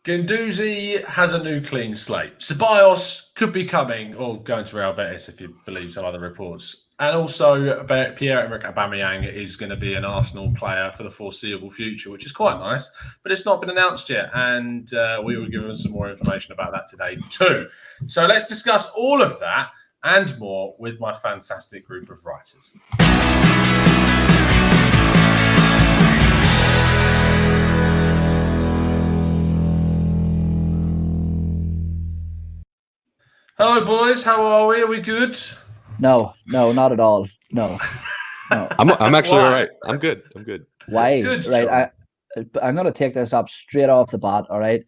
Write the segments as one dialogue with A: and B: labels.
A: Guendouzi has a new clean slate. Ceballos could be coming or going to Real Betis if you believe some other reports. And also, Pierre-Emerick Aubameyang is going to be an Arsenal player for the foreseeable future, which is quite nice. But it's not been announced yet, and we will give them some more information about that today too. So let's discuss all of that and more with my fantastic group of writers. Hello, boys. How are we? Are we good?
B: No, not at all. No.
C: I'm actually all right. I'm good.
B: Why?
A: Good,
B: right. I'm going to take this up straight off the bat. All right.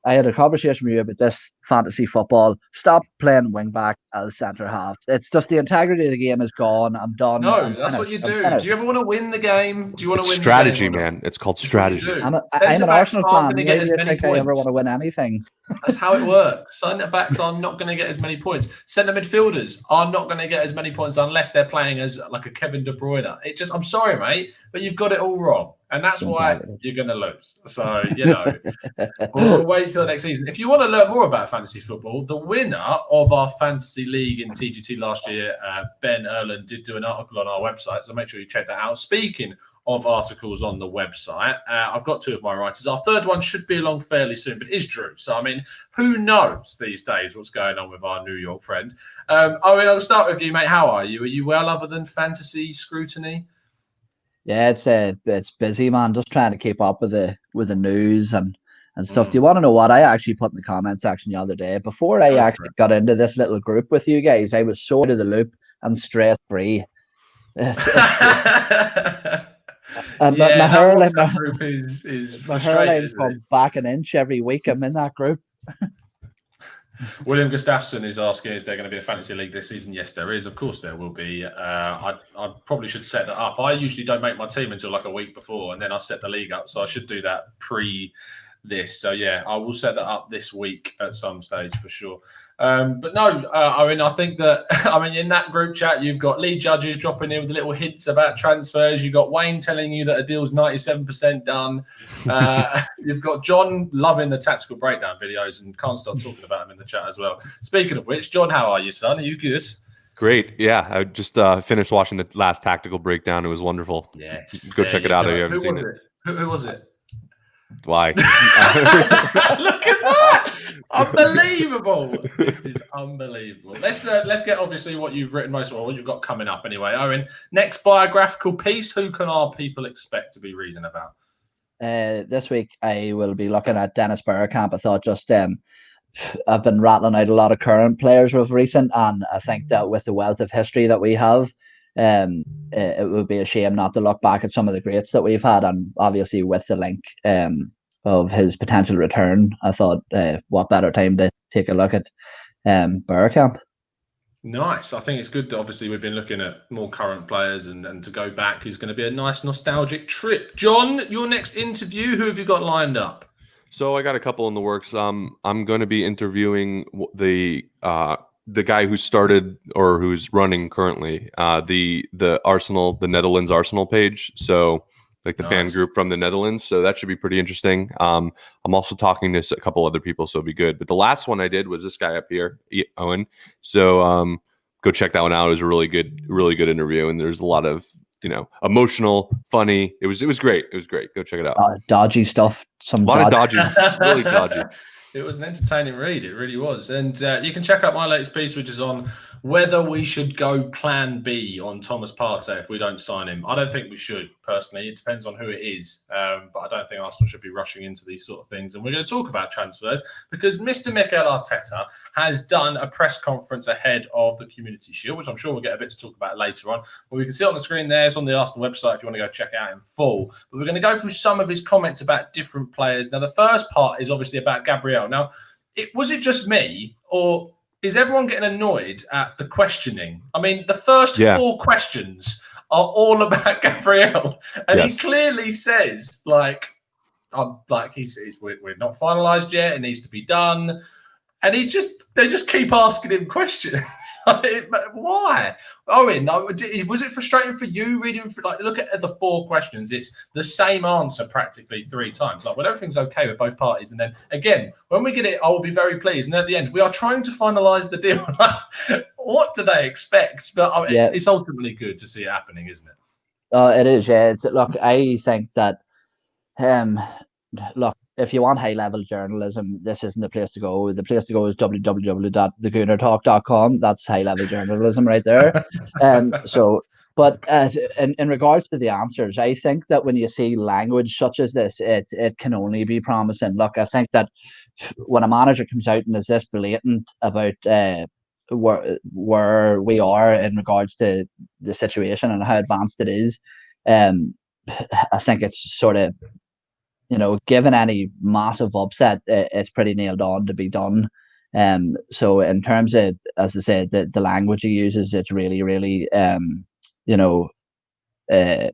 B: I had a conversation with you about this fantasy football. Stop playing wing back as centre half. It's just the integrity of the game is gone. I'm done.
A: No, that's what you do. Do you ever want to win the game? Do you want to win
C: strategy,
A: the game?
C: Man. It's called strategy.
B: I'm an Arsenal fan. Why do you think I ever want to win anything?
A: That's how it works. Centre backs are not going to get as many points. Centre midfielders are not going to get as many points unless they're playing as like a Kevin De Bruyne. I'm sorry, mate, but you've got it all wrong. And that's why you're going to lose. So, we'll wait till the next season. If you want to learn more about fantasy football, the winner of our fantasy league in TGT last year, Ben Erland, did do an article on our website. So make sure you check that out. Speaking of articles on the website, I've got two of my writers. Our third one should be along fairly soon, but is Drew. So, who knows these days what's going on with our New York friend? I'll start with you, mate. How are you? Are you well other than fantasy scrutiny?
B: Yeah, it's busy, man. Just trying to keep up with the news and stuff. Do you want to know what I actually put in the comment section the other day? Before I actually got into this little group with you guys, I was so out of the loop and stress free. My
A: group is
B: my hairline's come back an inch every week. I'm in that group.
A: William Gustafsson is asking, is there going to be a fantasy league this season? Yes, there is. Of course there will be. I probably should set that up. I usually don't make my team until like a week before, and then I set the league up. So I should do that pre this. So yeah, I will set that up this week at some stage for sure. But no, I think that in that group chat you've got Lee Judges dropping in with little hints about transfers. You've got Wayne telling you that a deal's 97% done. You've got John loving the tactical breakdown videos and can't stop talking about them in the chat as well. Speaking of which, John, how are you, son? Are you good?
C: Great. Yeah, I just finished watching the last tactical breakdown. It was wonderful.
A: Yes.
C: Go check it out if you haven't seen it.
A: Who was it?
C: Why?
A: Look at that! Unbelievable! This is unbelievable. Let's get obviously what you've written most of, or what you've got coming up anyway. Owen, next biographical piece. Who can our people expect to be reading about?
B: This week I will be looking at Dennis Bergkamp. I thought I've been rattling out a lot of current players of recent, and I think that with the wealth of history that we have, it would be a shame not to look back at some of the greats that we've had, and obviously with the link of his potential return, I thought what better time to take a look at Bergkamp.
A: Nice. I think it's good that obviously we've been looking at more current players, and to go back is going to be a nice nostalgic trip. John, your next interview, who have you got lined up?
C: So I got a couple in the works. I'm going to be interviewing the guy who started or who's running currently the Arsenal, the Netherlands Arsenal page. So like the fan group from the Netherlands. So that should be pretty interesting. I'm also talking to a couple other people, so it'll be good. But the last one I did was this guy up here, Owen. So go check that one out. It was a really good interview, and there's a lot of emotional, funny. It was great. It was great. Go check it out.
B: Dodgy stuff.
C: A lot of dodgy, really dodgy.
A: It was an entertaining read. It really was. And you can check out my latest piece, which is on whether we should go plan B on Thomas Partey if we don't sign him. I don't think we should, personally. It depends on who it is. But I don't think Arsenal should be rushing into these sort of things. And we're going to talk about transfers because Mr. Mikel Arteta has done a press conference ahead of the Community Shield, which I'm sure we'll get a bit to talk about later on. But we can see it on the screen there. It's on the Arsenal website if you want to go check it out in full. But we're going to go through some of his comments about different players. Now, the first part is obviously about Gabriel. Now, was it just me, or is everyone getting annoyed at the questioning? The first 4 questions are all about Gabriel, and he clearly says, we're not finalised yet. It needs to be done, and they just keep asking him questions. Why? Owen, was it frustrating for you reading through, like, look at the 4 questions? It's the same answer practically 3 times. Like, when everything's okay with both parties, and then again, when we get it, I will be very pleased. And at the end, we are trying to finalise the deal. What do they expect? But I mean, it's ultimately good to see it happening, isn't it?
B: It is, yeah. Look, I think that, look, if you want high-level journalism, this isn't the place to go. The place to go is www.thegoonertalk.com. That's high-level journalism right there. But in regards to the answers, I think that when you see language such as this, it can only be promising. Look, I think that when a manager comes out and is this blatant about where we are in regards to the situation and how advanced it is, I think it's sort of, given any massive upset, it's pretty nailed on to be done. So in terms of, as I said, the language he uses, it's really, really, it would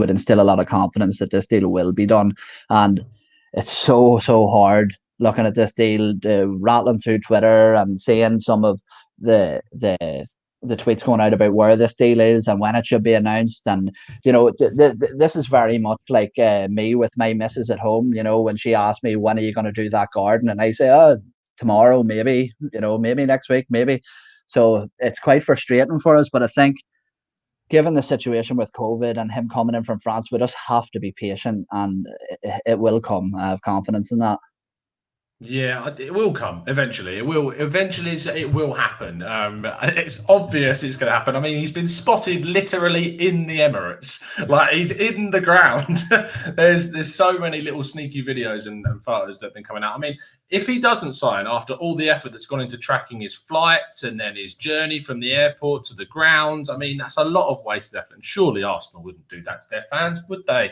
B: instill a lot of confidence that this deal will be done. And it's so hard looking at this deal, rattling through Twitter and seeing some of the tweets going out about where this deal is and when it should be announced. And this is very much like me with my missus at home. When she asked me, when are you going to do that garden, and I say, tomorrow, maybe, maybe next week, maybe. So it's quite frustrating for us, but I think given the situation with COVID and him coming in from France, we just have to be patient, and it will come. I have confidence in that.
A: Yeah, it will come eventually. It will happen. It's obvious it's going to happen. I mean, he's been spotted literally in the Emirates, like he's in the ground. There's so many little sneaky videos and photos that have been coming out. I mean, if he doesn't sign after all the effort that's gone into tracking his flights and then his journey from the airport to the ground, I mean, that's a lot of wasted effort. And surely Arsenal wouldn't do that to their fans, would they?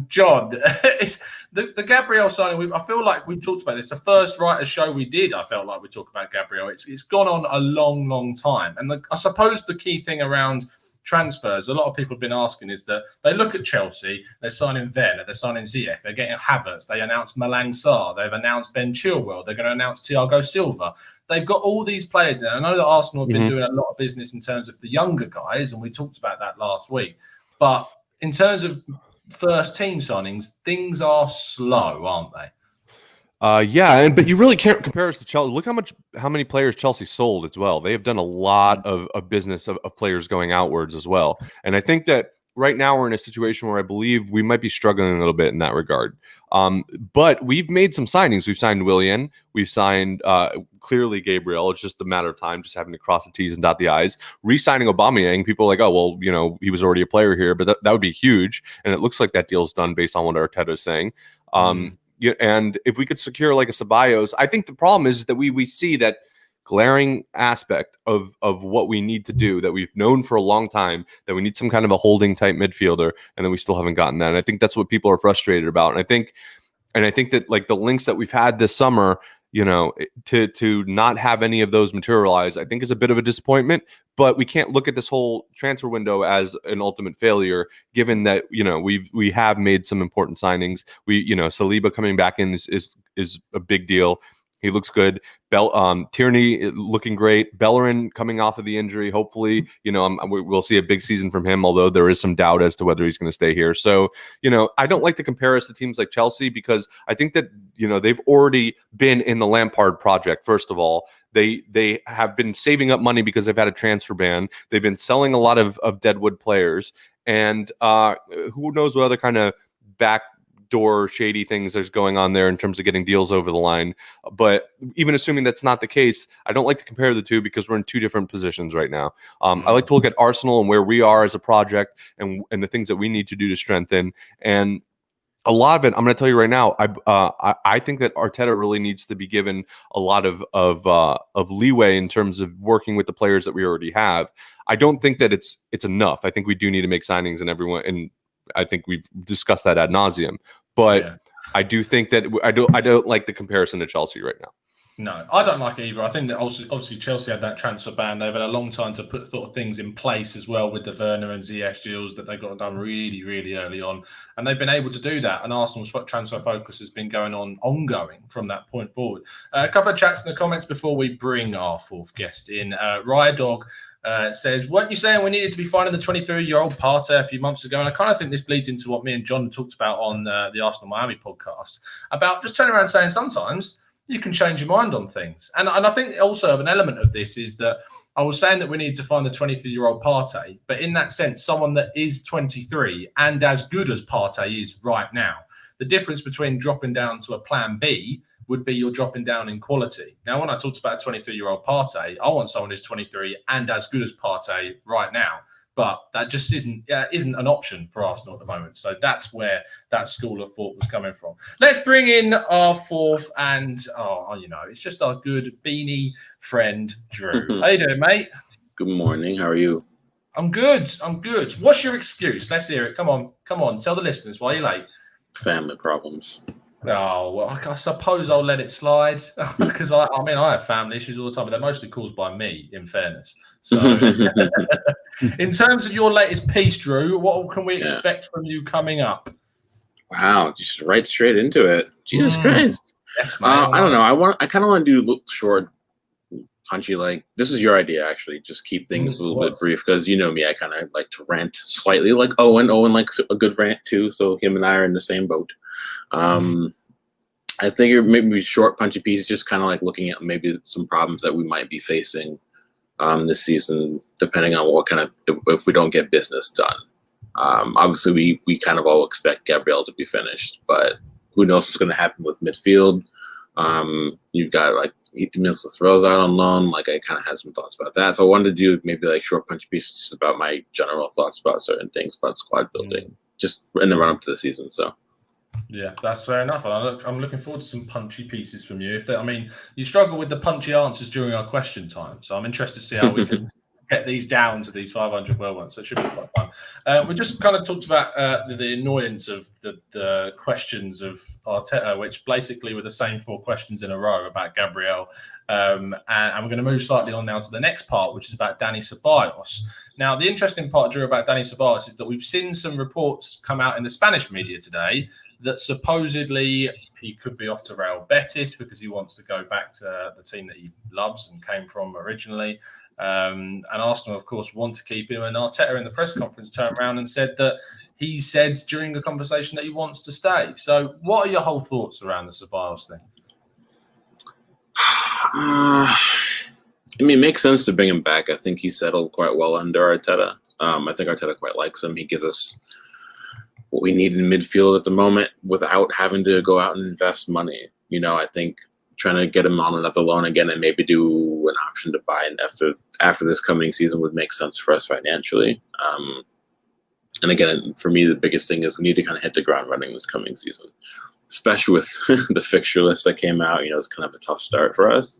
A: John, it's the Gabriel signing. I feel like we've talked about this. The first writer's show we did, I felt like we talked about Gabriel. It's gone on a long time. And I suppose the key thing around transfers, a lot of people have been asking, is that they look at Chelsea, they're signing Werner, they're signing Ziyech, they're getting Havertz, they announced Malang Sarr, they've announced Ben Chilwell, they're going to announce Thiago Silva. They've got all these players in. I know that Arsenal have been doing a lot of business in terms of the younger guys, and we talked about that last week. But in terms of first team signings, things are slow, aren't they?
C: But you really can't compare us to Chelsea. Look how many players Chelsea sold as well. They have done a lot of business of players going outwards as well. And I think that right now we're in a situation where I believe we might be struggling a little bit in that regard. But we've made some signings. We've signed Willian. We've signed clearly Gabriel. It's just a matter of time, just having to cross the T's and dot the I's. Re-signing Aubameyang, people are like, oh, well, he was already a player here, but that would be huge. And it looks like that deal's done based on what Arteta is saying. And if we could secure like a Ceballos, I think the problem is that we see that glaring aspect of what we need to do that we've known for a long time, that we need some kind of a holding type midfielder, and then we still haven't gotten that. And I think that's what people are frustrated about. And I think that like the links that we've had this summer, to not have any of those materialize, I think is a bit of a disappointment. But we can't look at this whole transfer window as an ultimate failure, given that we have made some important signings. Saliba coming back in is a big deal. He looks good. Tierney looking great. Bellerin coming off of the injury. Hopefully, we'll see a big season from him, although there is some doubt as to whether he's going to stay here. So, I don't like to compare us to teams like Chelsea, because I think that, they've already been in the Lampard project. First of all, they have been saving up money because they've had a transfer ban. They've been selling a lot of deadwood players. And who knows what other kind of backdoor shady things there's going on there in terms of getting deals over the line. But even assuming that's not the case, I don't like to compare the two, because we're in two different positions right now. I like to look at Arsenal and where we are as a project and the things that we need to do to strengthen. And a lot of it, I'm going to tell you right now, I think that Arteta really needs to be given a lot of leeway in terms of working with the players that we already have. I don't think that it's enough. I think we do need to make signings, and I think we've discussed that ad nauseum. But I do think that I don't like the comparison to Chelsea right now.
A: No, I don't like it either. I think that also, obviously Chelsea had that transfer ban. They've had a long time to put sort of things in place as well with the Werner and Ziyech deals that they got done really, really early on. And they've been able to do that. And Arsenal's transfer focus has been going on ongoing from that point forward. A couple of chats in the comments before we bring our fourth guest in. Rydog says, weren't you saying we needed to be finding the 23-year-old Partey a few months ago? And I kind of think this bleeds into what me and John talked about on the Arsenal Miami podcast about just turning around saying sometimes you can change your mind on things. And I think also an element of this is that I was saying that we need to find the 23-year-old Partey, but in that sense, someone that is 23 and as good as Partey is right now. The difference between dropping down to a plan B would be you're dropping down in quality. Now, when I talked about a 23-year-old Partey, I want someone who's 23 and as good as Partey right now. But that just isn't an option for Arsenal at the moment. So that's where that school of thought was coming from. Let's bring in our fourth and, it's just our good beanie friend, Drew. How you doing, mate?
D: Good morning. How are you?
A: I'm good. What's your excuse? Let's hear it. Come on. Tell the listeners why you're late.
D: Family problems.
A: Oh, well, I suppose I'll let it slide because I have family issues all the time, but they're mostly caused by me, in fairness. So, in terms of your latest piece, Drew, what can we expect from you coming up?
D: Wow, just right straight into it. Jesus Christ!
A: Yes, I
D: don't know. I kind of want to do short, punchy. Like this is your idea, actually. Just keep things a little bit brief because you know me. I kind of like to rant slightly, like Owen. Owen likes a good rant too, so him and I are in the same boat. I think it maybe short, punchy pieces, just kind of like looking at maybe some problems that we might be facing this season, depending on what kind of if we don't get business done. Obviously, we kind of all expect Gabriel to be finished, but who knows what's going to happen with midfield? You've got like Emilio Throws out on loan. Like I kind of had some thoughts about that, so I wanted to do maybe like short, punchy pieces about my general thoughts about certain things about squad building, just in the run up to the season. So.
A: Yeah, that's fair enough. I'm looking forward to some punchy pieces from you. You struggle with the punchy answers during our question time, so I'm interested to see how we can get these down to these 500 well ones. So it should be quite fun. We just kind of talked about the annoyance of the questions of Arteta, which basically were the same 4 questions in a row about Gabriel. And we're going to move slightly on now to the next part, which is about Dani Ceballos. Now, the interesting part, Drew, about Dani Ceballos is that we've seen some reports come out in the Spanish media today that supposedly he could be off to Real Betis because he wants to go back to the team that he loves and came from originally. And Arsenal, of course, want to keep him. And Arteta in the press conference turned around and said that he said during the conversation that he wants to stay. So what are your whole thoughts around the Ceballos thing?
D: It makes sense to bring him back. I think he settled quite well under Arteta. I think Arteta quite likes him. He gives us what we need in midfield at the moment without having to go out and invest money. I think trying to get him on another loan again and maybe do an option to buy after this coming season would make sense for us financially. And again, for me, the biggest thing is we need to kind of hit the ground running this coming season, especially with the fixture list that came out. It's kind of a tough start for us.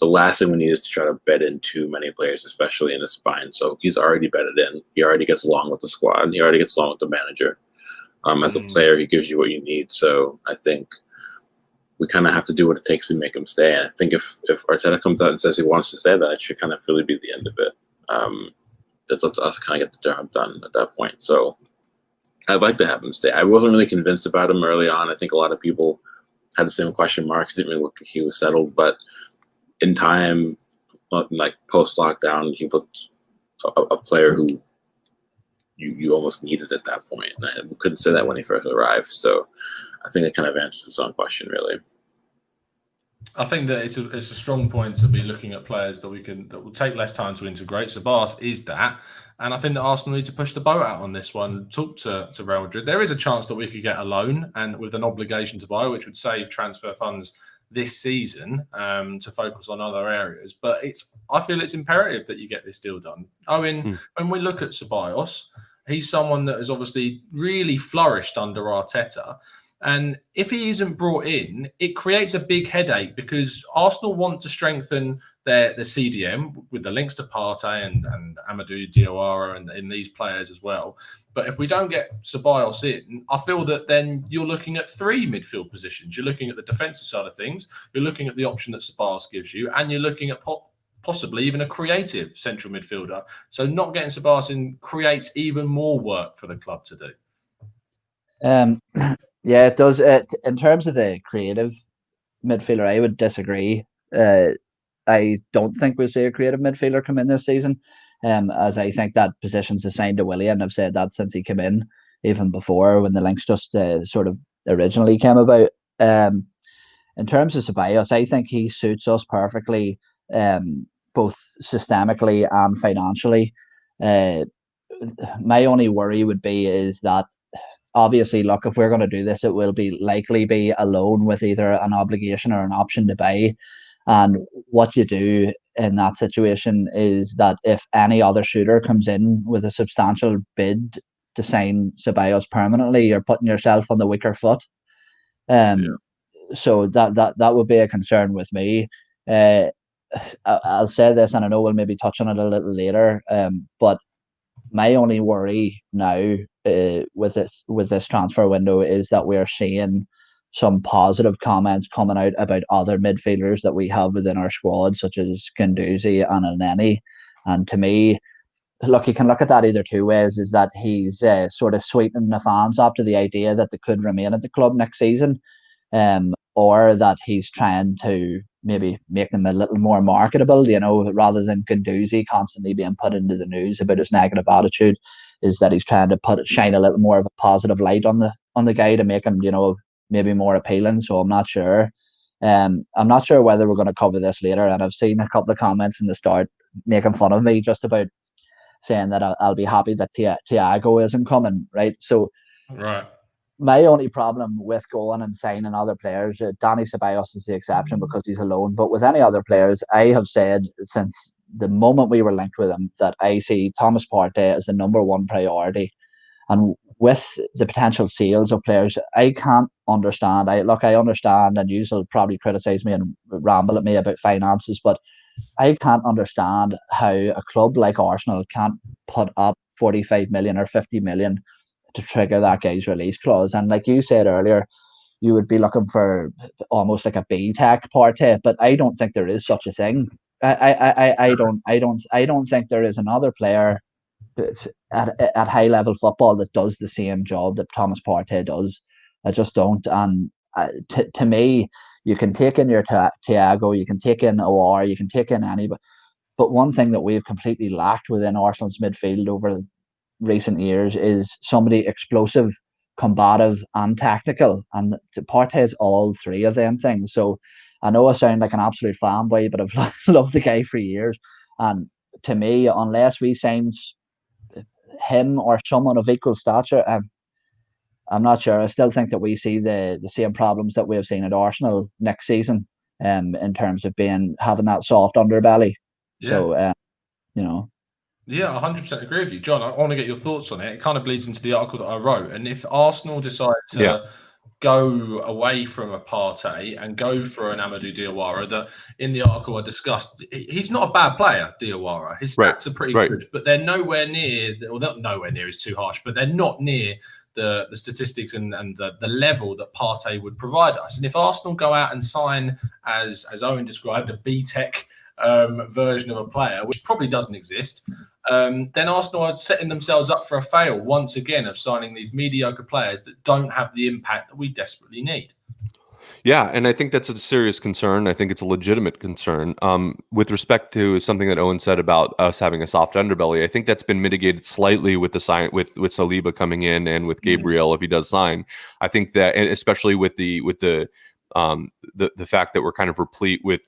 D: The last thing we need is to try to bed in too many players, especially in the spine. So he's already bedded in. He already gets along with the squad. He already gets along with the manager. As a player, he gives you what you need. So I think we kind of have to do what it takes to make him stay. And I think if Arteta comes out and says he wants to stay, that should kind of really be the end of it. That's up to us to kind of get the job done at that point. So I'd like to have him stay. I wasn't really convinced about him early on. I think a lot of people had the same question marks. Didn't really look like he was settled. But in time, like post-lockdown, he looked a player who you almost needed at that point. And I couldn't say that when he first arrived. So I think it kind of answers its own question, really.
A: I think that it's a strong point to be looking at players that will take less time to integrate. Ceballos is that. And I think that Arsenal need to push the boat out on this one. Talk to Real Madrid. There is a chance that we could get a loan and with an obligation to buy, which would save transfer funds this season to focus on other areas. But I feel it's imperative that you get this deal done. When we look at Ceballos, he's someone that has obviously really flourished under Arteta. And if he isn't brought in, it creates a big headache because Arsenal want to strengthen their CDM with the links to Partey and Amadou Diawara and these players as well. But if we don't get Ceballos in, I feel that then you're looking at 3 midfield positions. You're looking at the defensive side of things. You're looking at the option that Ceballos gives you, and you're looking at possibly even a creative central midfielder. So not getting Ceballos in creates even more work for the club to do.
B: Yeah, it does. In terms of the creative midfielder, I would disagree. I don't think we'll see a creative midfielder come in this season, as I think that position's assigned to Willie, and I've said that since he came in, even before when the links just sort of originally came about. In terms of Ceballos, I think he suits us perfectly, both systemically and financially. My only worry would be is that, obviously, look, if we're going to do this, it will likely be a loan with either an obligation or an option to buy. And what you do in that situation is that if any other shooter comes in with a substantial bid to sign Ceballos permanently, you're putting yourself on the weaker foot. So that would be a concern with me. I'll say this, and I know we'll maybe touch on it a little later. But my only worry now with this transfer window is that we're seeing some positive comments coming out about other midfielders that we have within our squad, such as Guendouzi and Elneny. And to me, look, you can look at that either two ways: is that he's sort of sweetening the fans up to the idea that they could remain at the club next season, or that he's trying to maybe make them a little more marketable, rather than Guendouzi constantly being put into the news about his negative attitude, is that he's trying to shine a little more of a positive light on the guy to make him, maybe more appealing. So I'm not sure. I'm not sure whether we're going to cover this later, and I've seen a couple of comments in the start making fun of me just about saying that I'll be happy that Thiago isn't coming, right? So
A: right.
B: My only problem with going and signing other players, Danny Ceballos is the exception because he's alone, but with any other players, I have said since the moment we were linked with him that I see Thomas Partey as the number one priority. And with the potential sales of players, I can't understand. I understand, and you'll probably criticise me and ramble at me about finances, but I can't understand how a club like Arsenal can't put up 45 million or 50 million to trigger that guy's release clause. And like you said earlier, you would be looking for almost like a B-Tech Partey, but I don't think there is such a thing. I don't think there is another player at high level football that does the same job that Thomas Partey does. I just don't. And to me, you can take in your Thiago, you can take in OR, you can take in anybody. But one thing that we've completely lacked within Arsenal's midfield over recent years is somebody explosive, combative, and tactical. And Partey is all three of them things. So I know I sound like an absolute fanboy, but I've loved the guy for years. And to me, unless we sign him or someone of equal stature, I'm not sure. I still think that we see the same problems that we have seen at Arsenal next season, in terms of having that soft underbelly.
A: Yeah.
B: So,
A: Yeah, I 100% agree with you, John. I want to get your thoughts on it. It kind of bleeds into the article that I wrote. And if Arsenal decide to go away from a Partey and go for an Amadou Diawara, that in the article I discussed, he's not a bad player, Diawara. His stats are pretty good, but they're nowhere near, or not nowhere near is too harsh, but they're not near the statistics and the level that Partey would provide us. And if Arsenal go out and sign, as Owen described, a B-Tech version of a player, which probably doesn't exist, then Arsenal are setting themselves up for a fail once again of signing these mediocre players that don't have the impact that we desperately need.
C: Yeah, and I think that's a serious concern. I think it's a legitimate concern. With respect to something that Owen said about us having a soft underbelly, I think that's been mitigated slightly with the with Saliba coming in and with Gabriel if he does sign. I think that, and especially with the fact that we're kind of replete with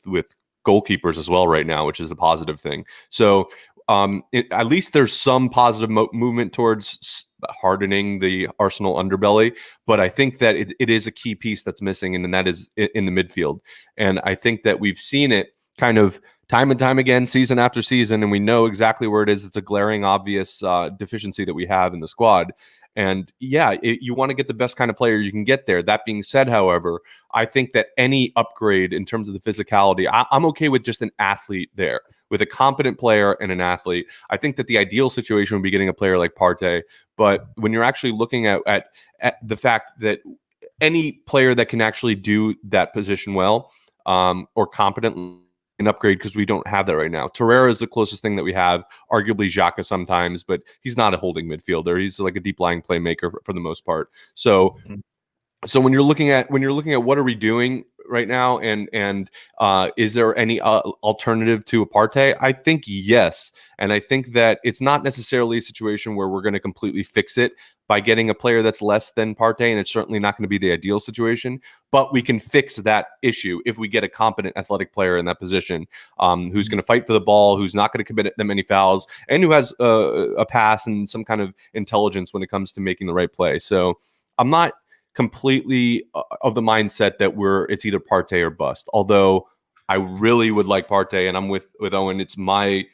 C: goalkeepers as well right now, which is a positive thing. So at least there's some positive movement towards hardening the Arsenal underbelly, but I think that it is a key piece that's missing, and that is in the midfield. And I think that we've seen it kind of time and time again, season after season, and we know exactly where it is. It's a glaring, obvious deficiency that we have in the squad. And yeah, you want to get the best kind of player you can get there. That being said, however, I think that any upgrade in terms of the physicality, I'm okay with just an athlete there, with a competent player and an athlete. I think that the ideal situation would be getting a player like Partey. But when you're actually looking at the fact that any player that can actually do that position well, or competently, an upgrade, because we don't have that right now. Torreira is the closest thing that we have, arguably Xhaka sometimes, but he's not a holding midfielder. He's like a deep lying playmaker for the most part. So when you're looking at what are we doing right now, and is there any alternative to a Partey? I think yes, and I think that it's not necessarily a situation where we're going to completely fix it by getting a player that's less than Partey, and it's certainly not going to be the ideal situation. But we can fix that issue if we get a competent athletic player in that position, who's going to fight for the ball, who's not going to commit that many fouls, and who has a pass and some kind of intelligence when it comes to making the right play. So I'm not completely of the mindset that it's either Partey or bust. Although I really would like Partey, and I'm with Owen. It's my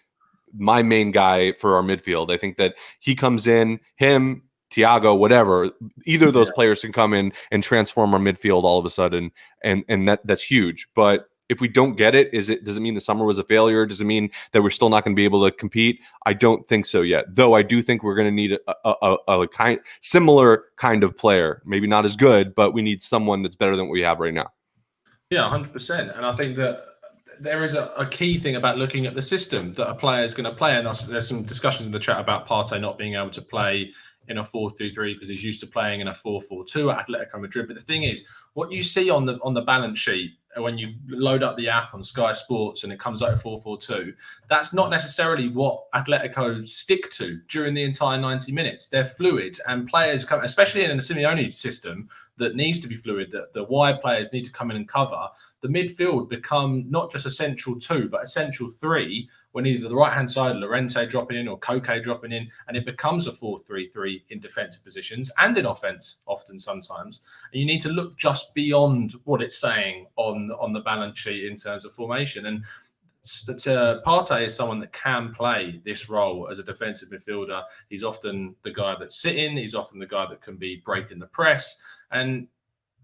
C: main guy for our midfield. I think that he comes in, him, Thiago, whatever, either of those players can come in and transform our midfield all of a sudden, and that's huge. But if we don't get it, does it mean the summer was a failure? Does it mean that we're still not going to be able to compete? I don't think so yet. Though I do think we're going to need a similar kind of player. Maybe not as good, but we need someone that's better than what we have right now.
A: Yeah, 100%. And I think that there is a key thing about looking at the system that a player is going to play. And there's some discussions in the chat about Partey not being able to play in a 4-2-3 because he's used to playing in a 4-4-2 at Atletico Madrid. But the thing is, what you see on the balance sheet when you load up the app on Sky Sports and it comes out 4-4-2, that's not necessarily what Atletico stick to during the entire 90 minutes. They're fluid, and players come, especially in a Simeone system that needs to be fluid, that the wide players need to come in and cover. The midfield become not just a central 2, but a central 3 when either the right-hand side, Llorente dropping in or Koke dropping in, and it becomes a 4-3-3 in defensive positions and in offense often sometimes. And you need to look just beyond what it's saying on the balance sheet in terms of formation. And Partey is someone that can play this role as a defensive midfielder. He's often the guy that's sitting. He's often the guy that can be breaking the press. And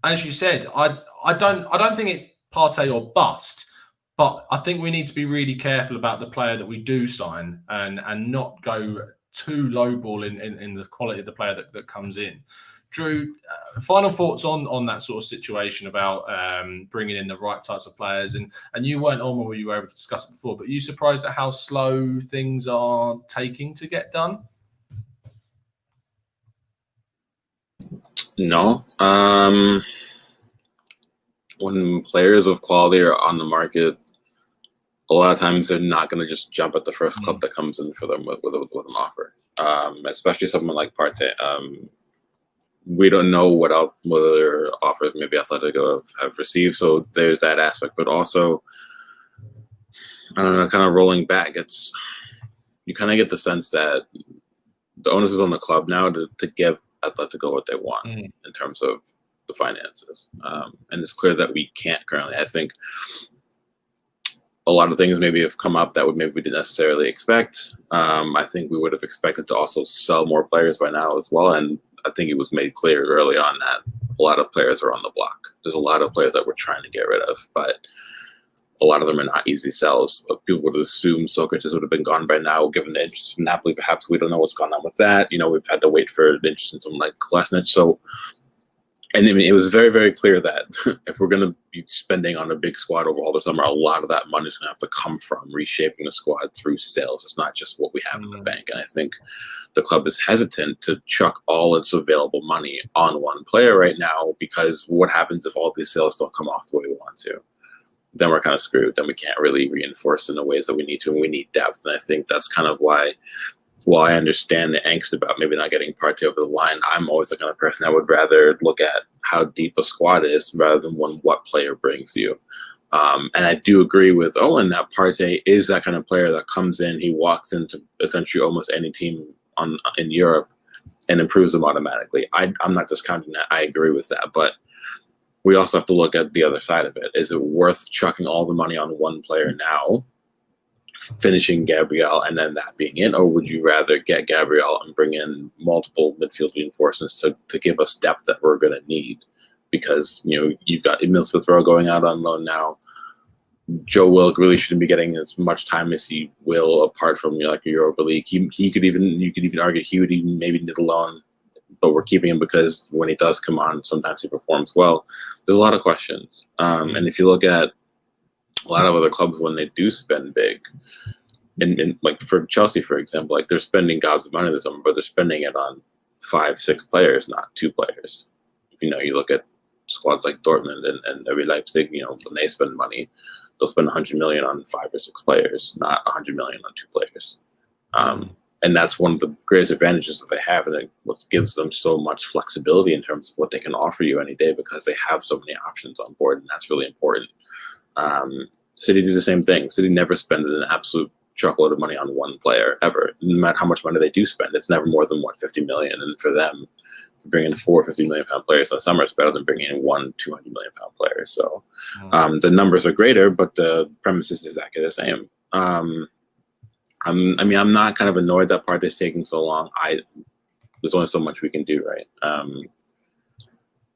A: as you said, I don't think it's Partey or bust. But I think we need to be really careful about the player that we do sign and not go too lowball in the quality of the player that comes in. Drew, final thoughts on that sort of situation about bringing in the right types of players. And you weren't on when you were able to discuss it before, but are you surprised at how slow things are taking to get done?
D: No. When players of quality are on the market, a lot of times they're not going to just jump at the first club that comes in for them with an offer, especially someone like Partey. We don't know what other offers maybe Atletico have received, so there's that aspect. But also, I don't know, kind of rolling back, you kind of get the sense that the onus is on the club now to give Atletico what they want in terms of the finances. And it's clear that we can't currently. I think a lot of things maybe have come up that we didn't necessarily expect. I think we would have expected to also sell more players by now as well. And I think it was made clear early on that a lot of players are on the block. There's a lot of players that we're trying to get rid of, but a lot of them are not easy sells. People would assume Socrates would have been gone by now, given the interest from Napoli. Perhaps we don't know what's gone on with that. We've had to wait for the interest in someone like Kolasinac. So, and I mean, it was very, very clear that if we're going to be spending on a big squad overhaul this summer, a lot of that money is going to have to come from reshaping the squad through sales. It's not just what we have in the bank. And I think the club is hesitant to chuck all its available money on one player right now, because what happens if all these sales don't come off the way we want to? Then we're kind of screwed. Then we can't really reinforce in the ways that we need to, and we need depth. And I think that's kind of why, while I understand the angst about maybe not getting Partey over the line, I'm always the kind of person I would rather look at how deep a squad is rather than what player brings you. And I do agree with Owen that Partey is that kind of player that comes in, he walks into essentially almost any team in Europe and improves them automatically. I'm not discounting that. I agree with that. But we also have to look at the other side of it. Is it worth chucking all the money on one player now finishing Gabriel and then that being it, or would you rather get Gabriel and bring in multiple midfield reinforcements to give us depth that we're going to need? Because you've got Emil Smith-Rowe going out on loan now. Joe Wilk really shouldn't be getting as much time as he will, apart from like Europa League. You could even argue he would even maybe need a loan, but we're keeping him because when he does come on, sometimes he performs well. There's a lot of questions, and if you look at a lot of other clubs when they do spend big, and like for Chelsea, for example, like they're spending gobs of money this summer, but they're spending it on 5-6 players, not 2 players. You look at squads like Dortmund and RB Leipzig. When they spend money, they'll spend 100 million on 5 or 6 players, not 100 million on 2 players. And that's one of the greatest advantages that they have, and what gives them so much flexibility in terms of what they can offer you any day, because they have so many options on board, and that's really important. City do the same thing. City never spend an absolute truckload of money on one player ever. No matter how much money they do spend, it's never more than 50 million. And for them, bringing 4 50 million pound players in the summer is better than bringing in 1 200 million pound player. So the numbers are greater, but the premise is exactly the same. I'm not kind of annoyed that Partey's taking so long. There's only so much we can do, right?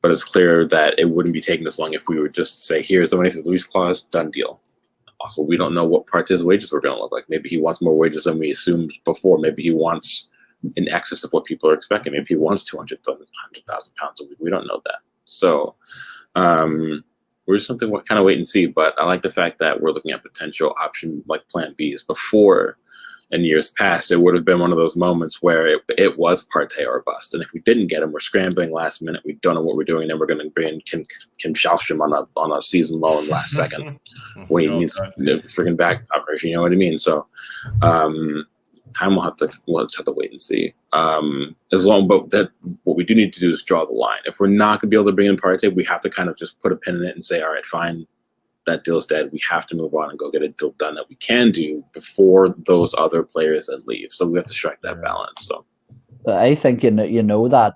D: But it's clear that it wouldn't be taking this long if we would just say, here's the money for the release clause, done deal. Also, we don't know what Partey's wages were going to look like. Maybe he wants more wages than we assumed before. Maybe he wants in excess of what people are expecting. Maybe he wants 200,000 pounds a week. We don't know that. So we're just something kind of wait and see. But I like the fact that we're looking at potential option like plan Bs. Before, in years past, it would have been one of those moments where it was Partey or bust. And if we didn't get him, we're scrambling last minute. We don't know what we're doing. And then we're going to bring in Kim Shalstrom on a season loan last second when he needs the freaking back operation. You know what I mean? So time we'll have to wait and see. But what we do need to do is draw the line. If we're not going to be able to bring in Partey, we have to kind of just put a pin in it and say, all right, fine, that deal's dead. We have to move on and go get a deal done that we can do before those other players then leave. So we have to strike that balance. So
B: I think that.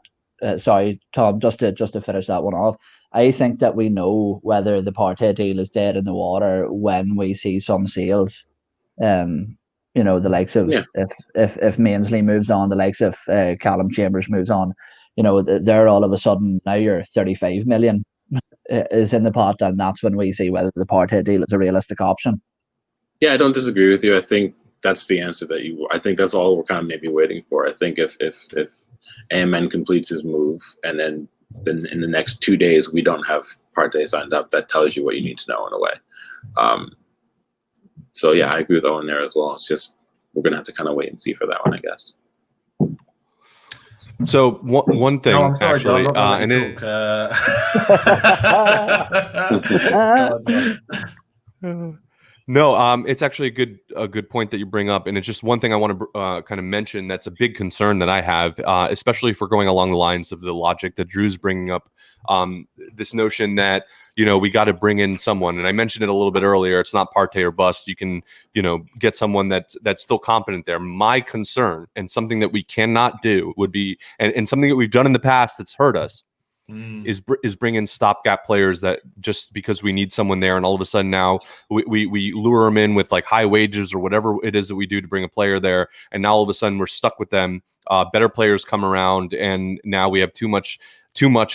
B: Sorry, Tom. Just to finish that one off. I think that we know whether the Partey deal is dead in the water when we see some sales. The likes of if Mainsley moves on, the likes of Callum Chambers moves on. They're all of a sudden now you're 35 million. Is in the pot, and that's when we see whether the Partey deal is a realistic option. Yeah,
D: I don't disagree with you. I think that's the answer I think that's all we're kind of maybe waiting for. I think if AMN completes his move and then in the next 2 days we don't have Partey signed up, that tells you what you need to know in a way. So yeah, I agree with Owen there as well. It's just we're gonna have to kind of wait and see for that one, I guess.
C: So one thing,
A: no, sorry,
C: actually, it's actually a good point that you bring up, and it's just one thing I want to kind of mention that's a big concern that I have, especially if we're going along the lines of the logic that Drew's bringing up, this notion that we got to bring in someone, and I mentioned it a little bit earlier. It's not Partey or bust. You can get someone that's still competent there. My concern, and something that we cannot do, would be, and something that we've done in the past that's hurt us, is bring in stopgap players that just because we need someone there, and all of a sudden now we lure them in with like high wages or whatever it is that we do to bring a player there, and now all of a sudden we're stuck with them. Better players come around, and now we have too much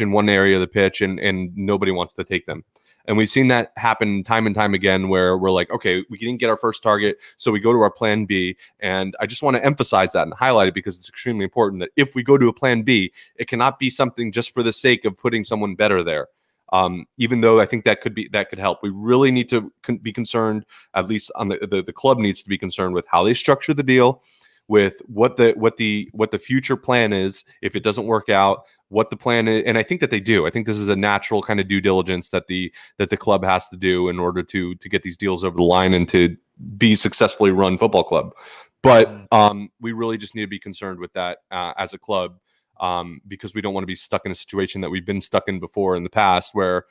C: in one area of the pitch, and nobody wants to take them. And we've seen that happen time and time again, where we're like, okay, we didn't get our first target, so we go to our plan B. And I just want to emphasize that and highlight it, because it's extremely important that if we go to a plan B, it cannot be something just for the sake of putting someone better there. Even though I think that could help. We really need to be concerned, at least on the club needs to be concerned with how they structure the deal, with what the future plan is if it doesn't work out, what the plan is. And I think that they do. I think this is a natural kind of due diligence that the club has to do in order to get these deals over the line and to be a successfully run football club. But we really just need to be concerned with that as a club, because we don't want to be stuck in a situation that we've been stuck in before in the past, where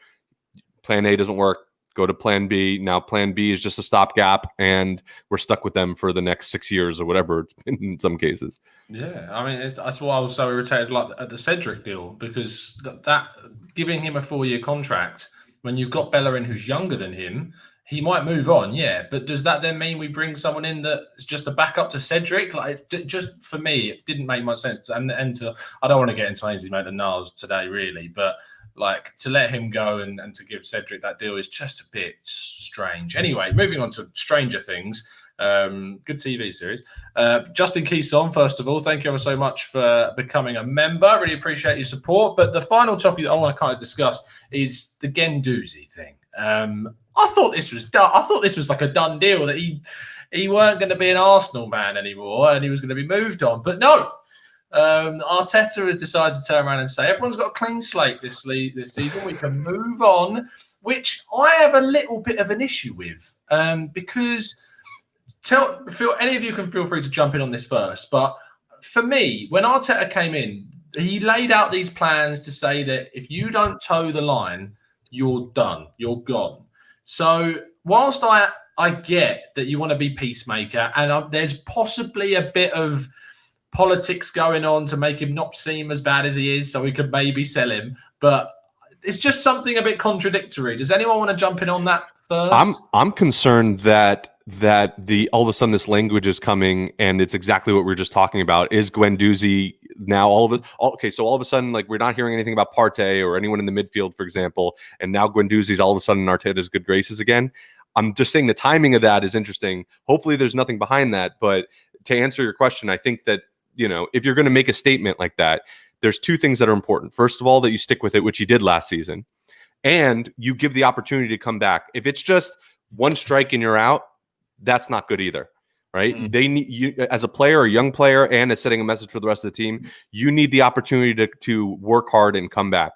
C: plan A doesn't work, go to plan B. Now plan B is just a stopgap, and we're stuck with them for the next 6 years or whatever it's been in some cases.
A: Yeah, I mean, that's why I was so irritated at the Cedric deal, because that giving him a 4-year contract when you've got Bellerin who's younger than him, he might move on, yeah. But does that then mean we bring someone in that's just a backup to Cedric? Like, just for me, it didn't make much sense. I don't want to get into Ainsley Maitland-Niles today, really, but like to let him go and to give Cedric that deal is just a bit strange. Anyway, moving on to stranger things. Good TV series. Justin Keeson, first of all, thank you ever so much for becoming a member. Really appreciate your support. But the final topic that I want to kind of discuss is the Guendouzi thing. I thought this was done. I thought this was like a done deal, that he weren't going to be an Arsenal man anymore and he was going to be moved on. But no, Arteta has decided to turn around and say everyone's got a clean slate this season. We can move on, which I have a little bit of an issue with, because any of you can feel free to jump in on this first. But for me, when Arteta came in, he laid out these plans to say that if you don't toe the line, you're done, you're gone. So whilst I get that you want to be peacemaker, and there's possibly a bit of politics going on to make him not seem as bad as he is, so we could maybe sell him, but it's just something a bit contradictory. Does anyone want to jump in on that first?
C: I'm concerned that all of a sudden this language is coming, and it's exactly what we were just talking about. Is Guendouzi now all of a sudden, like, we're not hearing anything about Partey or anyone in the midfield, for example, and now Guendouzi's all of a sudden in Arteta's good graces again. I'm just saying the timing of that is interesting. Hopefully there's nothing behind that, but to answer your question, I think that, if you're going to make a statement like that, there's two things that are important. First of all, that you stick with it, which you did last season, and you give the opportunity to come back. If it's just one strike and you're out, that's not good either, right? Mm-hmm. They need you as a player, a young player, and as setting a message for the rest of the team. You need the opportunity to work hard and come back.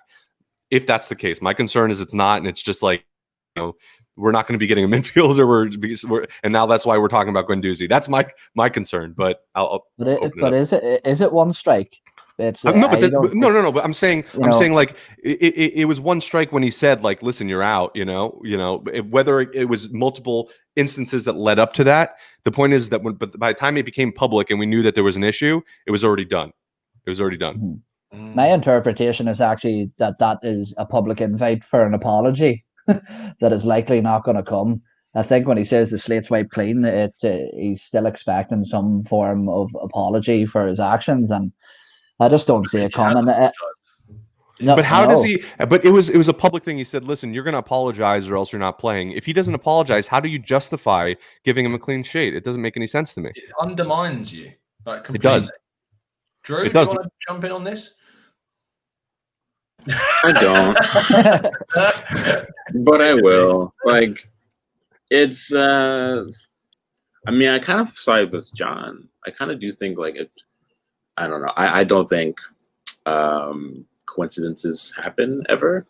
C: If that's the case, my concern is it's not, and it's just like, we're not going to be getting a midfielder. And now that's why we're talking about Guendouzi. That's my concern. But
B: is it one strike?
C: No. But I'm saying like it was one strike when he said, like, listen, you're out. Whether it was multiple instances that led up to that. The point is that but by the time it became public and we knew that there was an issue, it was already done.
B: Mm-hmm. My interpretation is actually that is a public invite for an apology that is likely not going to come. I think when he says the slate's wiped clean, he's still expecting some form of apology for his actions, and I just don't see it coming.
C: But how does he? But it was a public thing. He said, "Listen, you're going to apologize, or else you're not playing." If he doesn't apologize, how do you justify giving him a clean sheet? It doesn't make any sense to me.
A: It undermines you, like, completely.
C: It does.
A: Drew, do you want to jump in on this?
D: I don't, but I will. Like, it's. I mean, I kind of side with John. I kind of do think, like, it. I don't know. I don't think coincidences happen ever.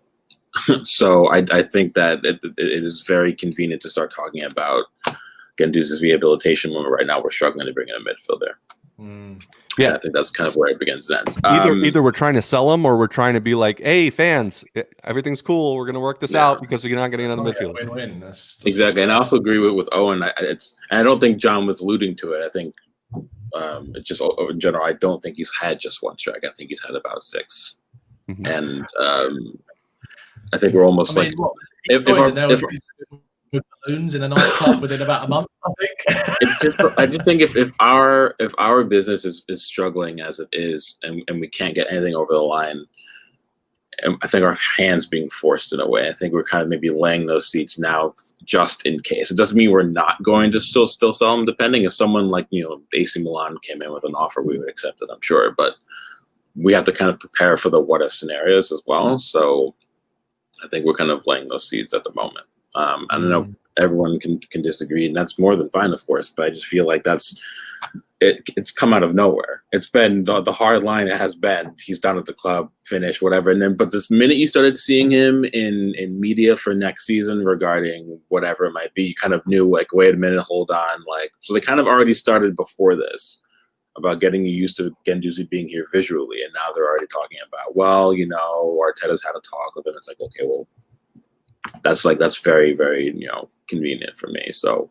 D: So I think that it is very convenient to start talking about Guendouzi's rehabilitation when right now we're struggling to bring in a midfielder. Yeah, I think that's kind of where it begins and ends.
C: Either we're trying to sell him, or we're trying to be like, hey, fans, everything's cool. We're going to work this out because we're not getting another midfielder.
A: Win-win.
D: Exactly. And I also agree with Owen. I don't think John was alluding to it. I think it's just in general, I don't think he's had just one strike. I think he's had about 6. Mm-hmm. And I think we're almost if
A: balloons in a nightclub within about a month, I think.
D: I just think if our business is struggling as it is, and we can't get anything over the line, I think our hand's being forced in a way. I think we're kind of maybe laying those seeds now just in case. It doesn't mean we're not going to still sell them, depending. If someone like, AC Milan came in with an offer, we would accept it, I'm sure. But we have to kind of prepare for the what if scenarios as well. So I think we're kind of laying those seeds at the moment. I don't know, everyone can disagree, and that's more than fine, of course, but I just feel like it's come out of nowhere. It's been the hard line. It has been, he's done at the club, finished, whatever. And then, but this minute you started seeing him in media for next season regarding whatever it might be, you kind of knew, like, wait a minute, hold on. Like, so they kind of already started before this about getting you used to Guendouzi being here visually. And now they're already talking about, well, Arteta's had a talk with him. It's like, okay, well, that's very, very, convenient for me. So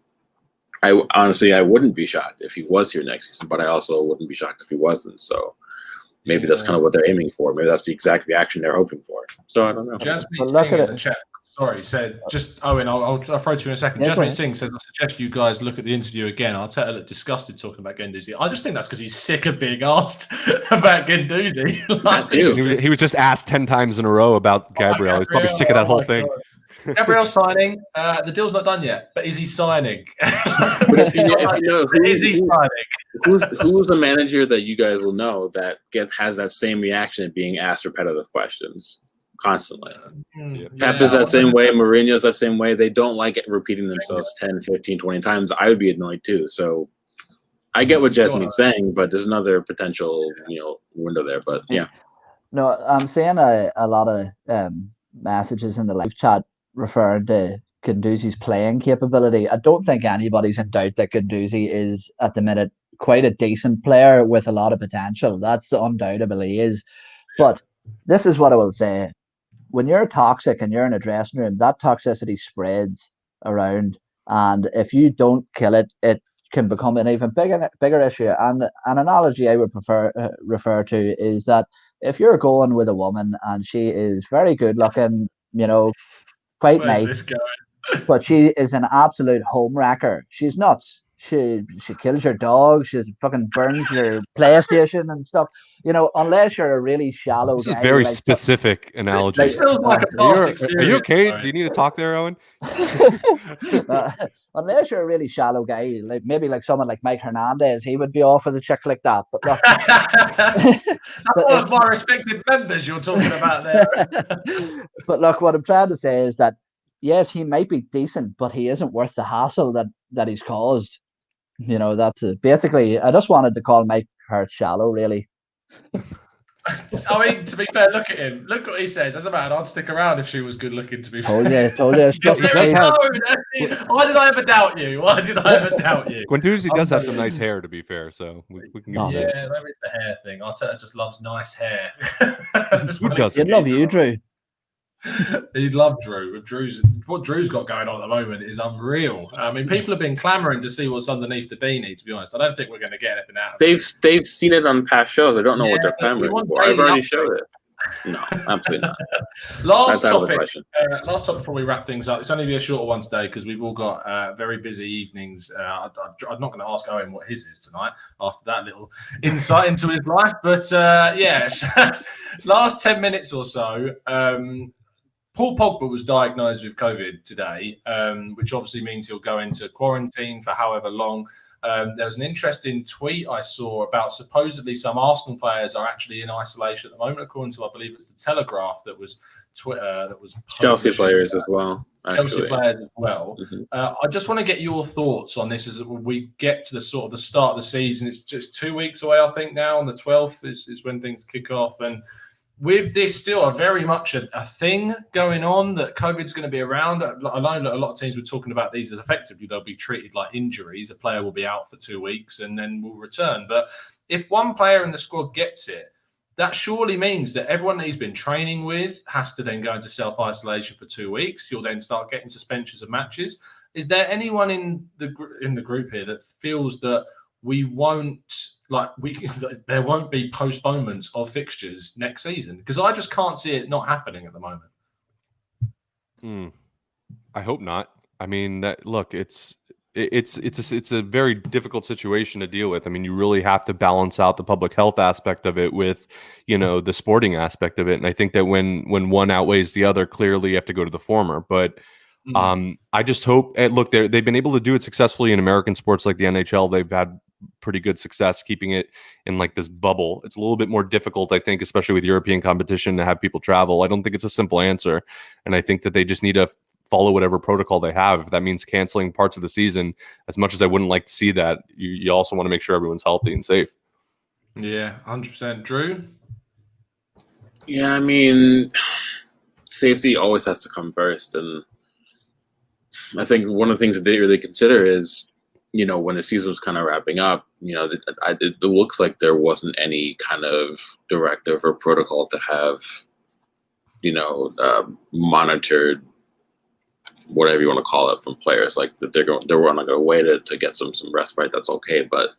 D: I wouldn't be shocked if he was here next season, but I also wouldn't be shocked if he wasn't. So maybe that's kind of what they're aiming for. Maybe that's the exact reaction they're hoping for. So I don't know.
A: Jasmine's in the chat. sorry, said just Owen. I'll throw to you in a second.
B: Yeah, go
A: Jasmine
B: ahead.
A: Singh says, "I suggest you guys look at the interview again." Arteta looked disgusted talking about Guendouzi. I just think that's because he's sick of being asked about Guendouzi.
D: That too.
C: He was just asked 10 times in a row about Gabriel. He's probably sick of that whole thing.
A: Gabriel signing. The deal's not done yet, but is he signing?
D: But if you know
A: is he signing?
D: who's the manager that you guys will know that has that same reaction at being asked repetitive questions constantly? Pep is that same way. Mourinho's that same way. They don't like it repeating themselves 10, 15, 20 times. I would be annoyed too. So I get what Jasmine's saying, but there's another potential, window there. But yeah.
B: No, I'm seeing a lot of messages in the live chat referring to Guendouzi's playing capability. I don't think anybody's in doubt that Guendouzi is at the minute quite a decent player with a lot of potential. That's undoubtedly is. But this is what I will say. When you're toxic and you're in a dressing room, that toxicity spreads around. And if you don't kill it, it can become an even bigger issue. And an analogy I would refer to is that if you're going with a woman and she is very good looking, quite nice, but she is an absolute home wrecker. She's nuts. She kills your dog. She fucking burns your PlayStation and stuff. Unless you're a really shallow guy.
C: This is very specific analogy.
A: This feels like a past experience.
C: Are you okay? Do you need to talk there, Owen?
B: Unless you're a really shallow guy, maybe someone like Mike Hernandez, he would be off with a chick like that. But look,
A: that's one of my respected members you're talking about there.
B: But look, what I'm trying to say is that yes, he might be decent, but he isn't worth the hassle that he's caused. That's it. Basically, I just wanted to call Mike Hurt shallow, really.
A: I mean, to be fair, look at him. Look what he says. As a man, I'd stick around if she was good looking, to be fair.
B: Told you. It's just
A: Why did I ever doubt you?
C: Guendouzi does have some nice hair, to be fair, so we can give him that.
A: Yeah, maybe it's the hair thing. Arteta just loves nice hair.
C: Who doesn't?
B: He'd love you, Drew.
A: He'd love Drew. What Drew's got going on at the moment is unreal. I mean, people have been clamoring to see what's underneath the beanie, to be honest. I don't think we're going to get anything out of it.
D: They've seen it on past shows. I don't know what they're clamoring for. I've already showed it. No, absolutely not.
A: Last topic before we wrap things up. It's only be a shorter one today because we've all got very busy evenings. I'm not going to ask Owen what his is tonight after that little insight into his life. But yes, last 10 minutes or so, Paul Pogba was diagnosed with COVID today, which obviously means he'll go into quarantine for however long. There was an interesting tweet I saw about supposedly some Arsenal players are actually in isolation at the moment, according to, I believe it was the Telegraph that was Twitter that was
D: Chelsea players as well.
A: Chelsea players as well. Mm-hmm. I just want to get your thoughts on this as we get to the start of the season. It's just 2 weeks away, I think now. On the 12th is when things kick off, and with this still very much a thing going on that COVID's going to be around. I know that a lot of teams were talking about these as effectively they'll be treated like injuries. A player will be out for 2 weeks and then will return. But if one player in the squad gets it, that surely means that everyone that he's been training with has to then go into self-isolation for 2 weeks. You'll then start getting suspensions of matches. Is there anyone in the group here that feels that there won't be postponements of fixtures next season? Because I just can't see it not happening at the moment.
C: I hope not. I mean, it's a very difficult situation to deal with. I mean, you really have to balance out the public health aspect of it with, the sporting aspect of it. And I think that when one outweighs the other, clearly you have to go to the former. But I just hope. Look, they've been able to do it successfully in American sports like the NHL. They've had pretty good success keeping it in like this bubble. It's a little bit more difficult, I think, especially with European competition, to have people travel. I don't think it's a simple answer, and I think that they just need to follow whatever protocol they have. If that means canceling parts of the season, as much as I wouldn't like to see that, you also want to make sure everyone's healthy and safe.
A: Yeah, 100%. Drew?
D: Yeah, I mean, safety always has to come first, and I think one of the things that they really consider is, when the season was kind of wrapping up, it looks like there wasn't any kind of directive or protocol to have, monitored, whatever you want to call it, from players. Like that they were not going to wait to get some respite. That's okay, but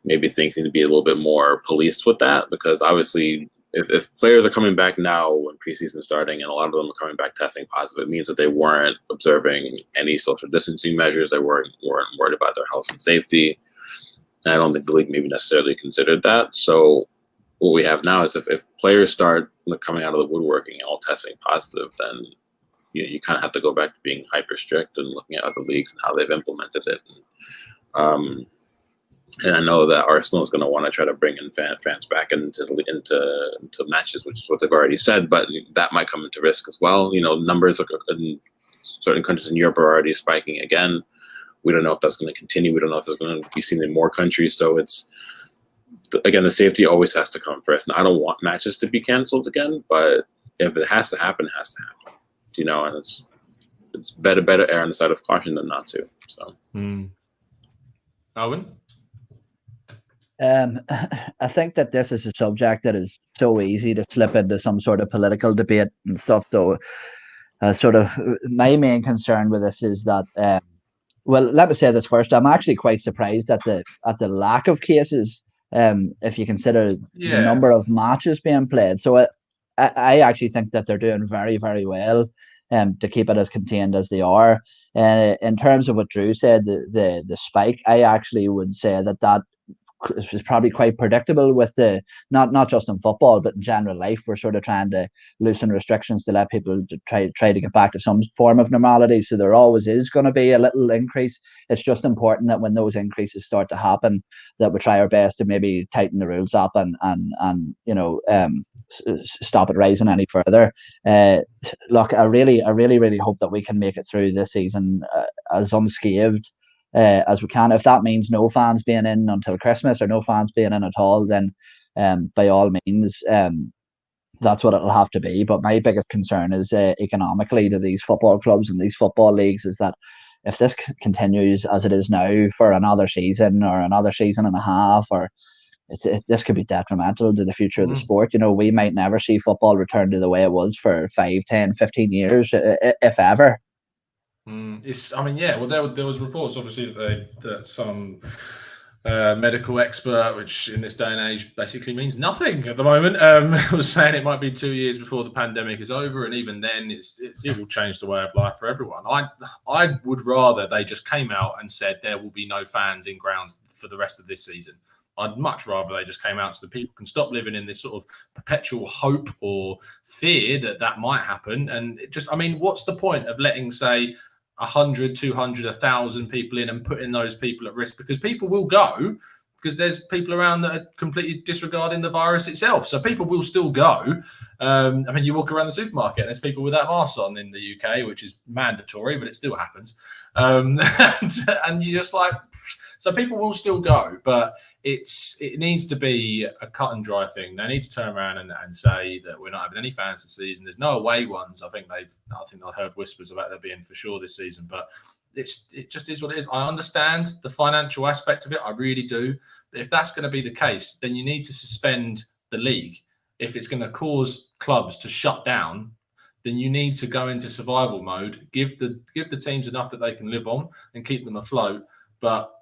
D: maybe things need to be a little bit more policed with that, because obviously if players are coming back now when preseason's starting, and a lot of them are coming back testing positive, it means that they weren't observing any social distancing measures. They weren't worried about their health and safety. And I don't think the league maybe necessarily considered that. So what we have now is if players start coming out of the woodworking all testing positive, then you kind of have to go back to being hyper strict and looking at other leagues and how they've implemented it. And I know that Arsenal is going to want to try to bring in fans back into matches, which is what they've already said, but that might come into risk as well. Numbers in certain countries in Europe are already spiking again. We don't know if that's going to continue. We don't know if it's going to be seen in more countries. So again, the safety always has to come first. And I don't want matches to be canceled again, but if it has to happen, it has to happen. And it's better err on the side of caution than not to. So,
A: Owen?
B: I think that this is a subject that is so easy to slip into some sort of political debate and stuff, though. Sort of my main concern with this is that, well, let me say this first. I'm actually quite surprised at the lack of cases, if you consider the number of matches being played. So I actually think that they're doing very, very well to keep it as contained as they are. In terms of what Drew said, the spike, I actually would say that is probably quite predictable with the not just in football but in general life. We're sort of trying to loosen restrictions to let people try to get back to some form of normality, so there always is going to be a little increase. It's just important that when those increases start to happen, that we try our best to maybe tighten the rules up and stop it rising any further. Look, I really hope that we can make it through this season as unscathed as we can. If that means no fans being in until Christmas or no fans being in at all, then by all means, that's what it'll have to be. But my biggest concern is economically to these football clubs and these football leagues is that if this continues as it is now for another season or another season and a half, or this could be detrimental to the future of the sport. We might never see football return to the way it was for 5, 10, 15 years, if ever.
A: Well, there was reports obviously that some medical expert, which in this day and age basically means nothing at the moment, was saying it might be 2 years before the pandemic is over, and even then it will change the way of life for everyone. I would rather they just came out and said there will be no fans in grounds for the rest of this season. I'd much rather they just came out so that people can stop living in this sort of perpetual hope or fear that might happen. And what's the point of letting, say, 100, 200, 1,000 people in and putting those people at risk? Because people will go, because there's people around that are completely disregarding the virus itself. So people will still go. You walk around the supermarket and there's people with that mask on in the UK, which is mandatory, but it still happens. And you're just like, so people will still go, but it needs to be a cut and dry thing. They need to turn around and say that we're not having any fans this season. There's no away ones. I think I've heard whispers about there being for sure this season, but it just is what it is. I understand the financial aspect of it. I really do. But if that's going to be the case, then you need to suspend the league. If it's going to cause clubs to shut down, then you need to go into survival mode. Give the teams enough that they can live on and keep them afloat. But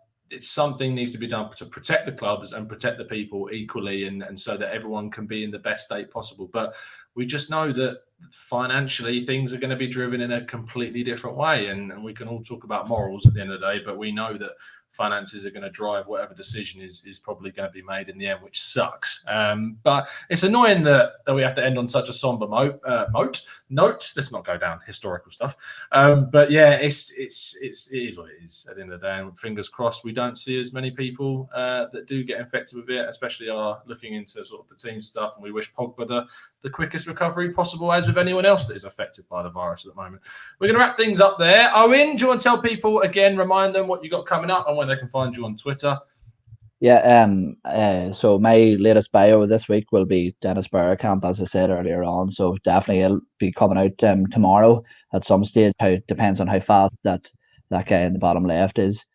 A: something needs to be done to protect the clubs and protect the people equally, and so that everyone can be in the best state possible. But we just know that financially things are going to be driven in a completely different way, and we can all talk about morals at the end of the day, but we know that finances are going to drive whatever decision is probably going to be made in the end, which sucks. But it's annoying that we have to end on such a somber note. Let's not go down historical stuff. But yeah, it is what it is at the end of the day. And fingers crossed we don't see as many people that do get infected with it, especially are looking into sort of the team stuff. And we wish Pogba the quickest recovery possible, as with anyone else that is affected by the virus at the moment. We're going to wrap things up there. Owen, do you want to tell people again, remind them what you got coming up and when they can find you on Twitter?
B: Yeah, so my latest bio this week will be Dennis Bergkamp, as I said earlier on. So definitely it'll be coming out tomorrow at some stage. It depends on how fast that guy in the bottom left is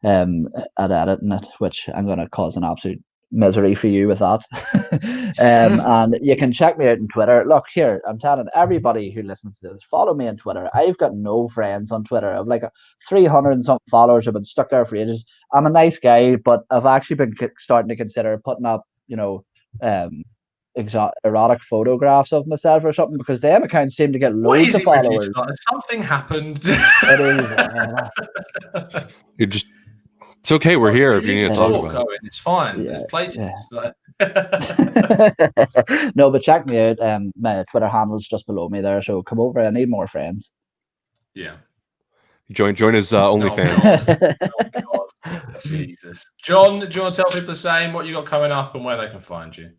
B: at editing it, which I'm going to cause an absolute misery for you with that. And you can check me out on Twitter. Look here, I'm telling everybody who listens to this, follow me on Twitter. I've got no friends on Twitter. I've like 300 and something followers. I've been stuck there for ages. I'm a nice guy, but I've actually been starting to consider putting up erotic photographs of myself or something, because them accounts seem to get
A: What
B: loads
A: is
B: of
A: it with you,
B: followers.
A: Scott? Something happened.
B: It is.
C: You just it's okay. We're here if you need to talk about it.
A: Owen. It's fine.
B: Yeah,
A: There's places.
B: yeah.
A: Like...
B: No, but check me out. My Twitter handle's just below me there, so come over. I need more friends.
A: Yeah.
C: Join his OnlyFans.
A: Oh, God. Jesus. John, do you want to tell people the same, what you got coming up and where they can find you?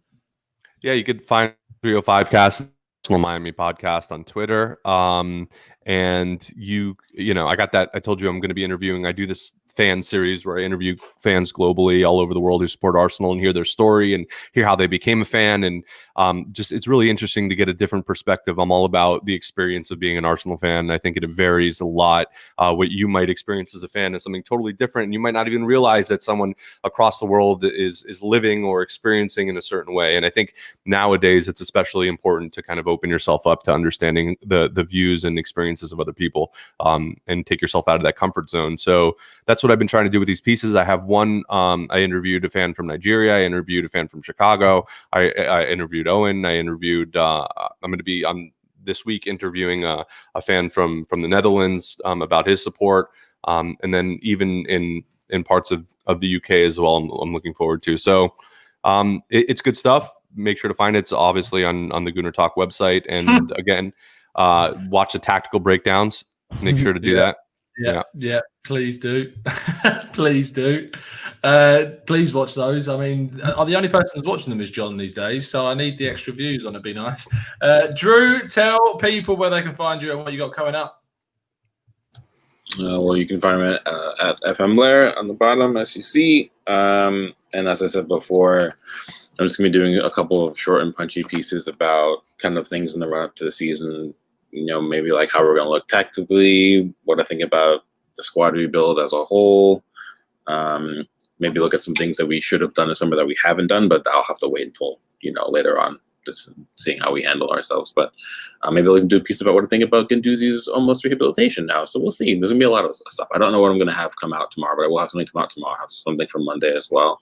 C: Yeah, you could find 305 Cast, Miami podcast on Twitter. And you know, I got that. I told you I'm going to be interviewing. I do this fan series where I interview fans globally all over the world who support Arsenal and hear their story and hear how they became a fan. And just it's really interesting to get a different perspective. I'm all about the experience of being an Arsenal fan. I think it varies a lot. What you might experience as a fan is something totally different. And you might not even realize that someone across the world is living or experiencing in a certain way. And I think nowadays it's especially important to kind of open yourself up to understanding the views and experiences of other people, and take yourself out of that comfort zone. So that's what I've been trying to do with these pieces. I have one. I interviewed a fan from Nigeria. I interviewed a fan from Chicago. I interviewed Owen. I interviewed. I'm going to be on this week interviewing a fan from the Netherlands about his support, and then even in parts of the UK as well. I'm looking forward to. So it's good stuff. Make sure to find it. It's obviously on the Gooner Talk website. And again, watch the tactical breakdowns. Make sure to do that.
A: Yeah, please do. Please do. Please watch those. I mean, the only person who's watching them is John these days, so I need the extra views on it. Be nice. Drew, tell people where they can find you and what you got coming up.
D: Well, you can find me at FM Blair on the bottom, as you see. And as I said before, I'm just going to be doing a couple of short and punchy pieces about kind of things in the run-up to the season. You know, maybe like how we're going to look tactically, what I think about the squad rebuild as a whole. Maybe look at some things that we should have done this summer that we haven't done, but I'll have to wait until, later on, just seeing how we handle ourselves. But maybe we can do a piece about what I think about Guendouzi's almost rehabilitation now. So we'll see. There's going to be a lot of stuff. I don't know what I'm going to have come out tomorrow, but I will have something come out tomorrow. I'll have something from Monday as well.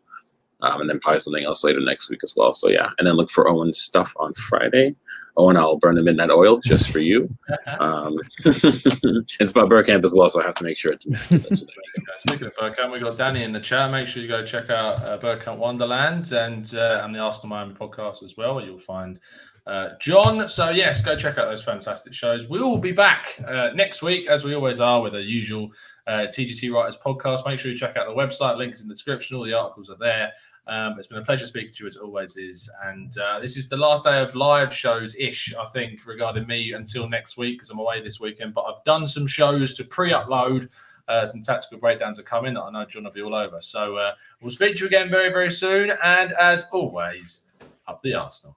D: And then probably something else later next week as well. So yeah, and then look for Owen's stuff on Friday. Owen, I'll burn the midnight oil just for you. It's about Bergkamp as well, so I have to make sure it's.
A: Speaking of Bergkamp, we got Danny in the chat. Make sure you go check out Bergkamp Wonderland and the Arsenal Miami podcast as well, where you'll find John. So yes, go check out those fantastic shows. We will be back next week, as we always are, with the usual TGT Writers podcast. Make sure you check out the website. Link is in the description. All the articles are there. It's been a pleasure speaking to you, as it always is. And this is the last day of live shows-ish, I think, regarding me until next week, because I'm away this weekend. But I've done some shows to pre-upload. Some tactical breakdowns are coming that I know John will be all over. So we'll speak to you again very, very soon. And as always, up the Arsenal.